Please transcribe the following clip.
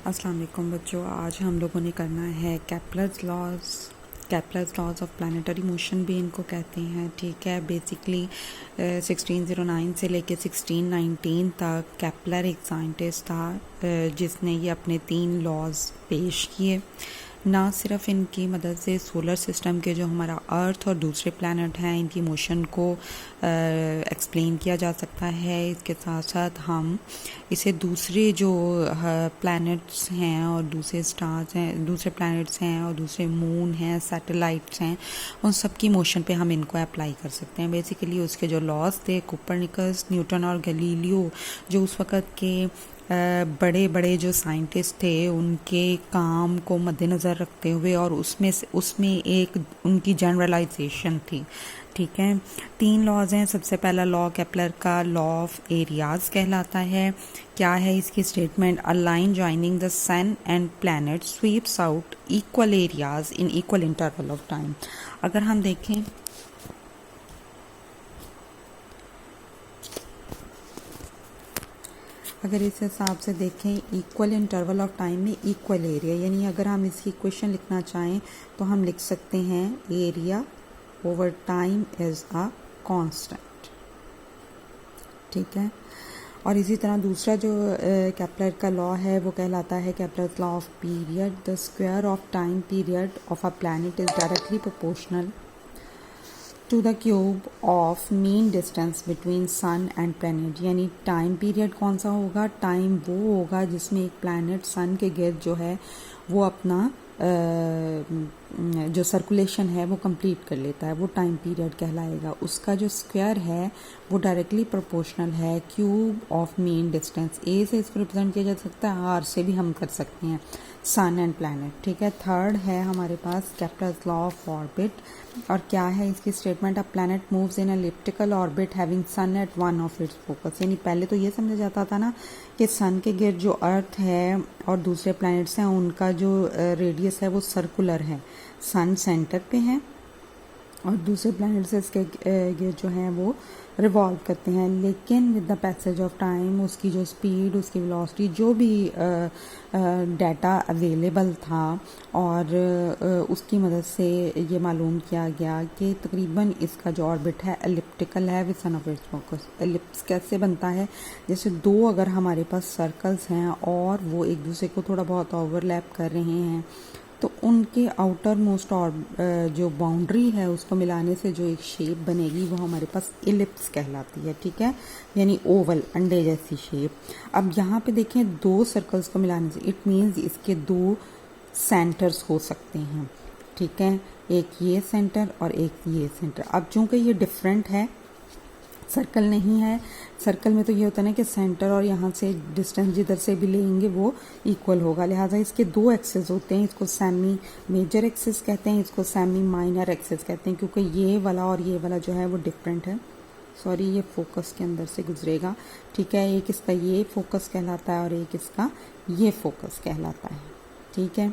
अस्सलाम वालेकुम बच्चों, आज हम लोगों ने करना है Kepler's laws of planetary motion भी इनको कहते हैं। ठीक है, बेसिकली 1609 से लेके 1619 तक कैप्लर एक साइंटिस्ट था जिसने ये अपने 3 लॉज पेश किए। ना सिर्फ इनकी मदद से सोलर सिस्टम के जो हमारा अर्थ और दूसरे प्लैनेट हैं इनकी मोशन को एक्सप्लेन किया जा सकता है, इसके साथ साथ हम इसे दूसरे जो प्लैनेट्स हैं और दूसरे स्टार्स हैं, दूसरे प्लैनेट्स हैं और दूसरे मून हैं, सैटेलाइट्स हैं, उन सब की मोशन पे हम इनको अप्लाई कर सकते हैं। बेसिकली उसके जो लॉज थे, कोपरनिकस, न्यूटन और गैलीलियो, जो उस वक़्त के बड़े बड़े जो साइंटिस्ट थे उनके काम को मद्देनज़र रखते हुए और उसमें एक उनकी जनरलाइजेशन थी। ठीक है, 3 लॉज हैं। सबसे पहला लॉ केपलर का लॉ ऑफ एरियाज कहलाता है। क्या है इसकी statement? A line joining the sun and planet sweeps out equal areas in equal interval of time. अगर हम देखें अगर इस हिसाब से देखें इक्वल इंटरवल ऑफ टाइम में इक्वल एरिया, यानी अगर हम इसकी इक्वेशन लिखना चाहें तो हम लिख सकते हैं area over time is a constant. ठीक है, और इसी तरह दूसरा जो केपलर का लॉ है वो कहलाता है Kepler's law of period. The square of time period of a planet is directly proportional to the cube of mean distance between sun and planet. यानी टाइम पीरियड कौन सा होगा? टाइम वो होगा जिसमें एक प्लैनेट सन के गिर्द जो है वो अपना जो सर्कुलेशन है वो कंप्लीट कर लेता है, वो टाइम पीरियड कहलाएगा। उसका जो स्क्वायर है वो डायरेक्टली प्रोपोर्शनल है क्यूब ऑफ मीन डिस्टेंस। ए से इसको रिप्रेजेंट किया जा सकता है, आर से भी हम कर सकते हैं, सन एंड प्लैनेट। ठीक है, थर्ड है हमारे पास केपलर्स लॉ ऑफ ऑर्बिट। और क्या है इसकी statement? A planet moves in elliptical orbit having sun at one of its focus. यानी पहले तो ये समझा जाता था ना कि सन के गिर्द जो अर्थ है और दूसरे प्लैनेट्स हैं उनका जो रेडियस है वो सर्कुलर है, सन सेंटर पे है और दूसरे प्लैनेट्स इसके गिर्द जो हैं वो रिवॉल्व करते हैं। लेकिन with the passage of time उसकी जो स्पीड, उसकी वेलोसिटी, जो भी डाटा अवेलेबल था और उसकी मदद से ये मालूम किया गया कि तकरीबन इसका जो ऑर्बिट है एलिप्टिकल है with son of its focus. Ellipse कैसे बनता है? जैसे 2 अगर हमारे पास सर्कल्स हैं और वो एक दूसरे को थोड़ा बहुत ओवरलैप कर रहे हैं तो उनके आउटर मोस्ट और जो बाउंड्री है उसको मिलाने से जो एक शेप बनेगी वो हमारे पास इलिप्स कहलाती है। ठीक है, यानी ओवल, अंडे जैसी शेप। अब यहाँ पे देखें 2 सर्कल्स को मिलाने से इट मीन्स इसके 2 सेंटर्स हो सकते हैं। ठीक है, एक ये सेंटर और एक ये सेंटर। अब चूंकि ये डिफरेंट है, सर्कल नहीं है, सर्कल में तो ये होता है ना कि सेंटर और यहाँ से डिस्टेंस जिधर से भी लेंगे वो इक्वल होगा, लिहाजा इसके 2 एक्सेस होते हैं। इसको सेमी मेजर एक्सेस कहते हैं, इसको सेमी माइनर एक्सेस कहते हैं, क्योंकि ये वाला और ये वाला जो है वो डिफरेंट है। सॉरी, ये फोकस के अंदर से गुजरेगा। ठीक है, एक इसका ये फोकस कहलाता है और एक इसका ये फोकस कहलाता है। ठीक है।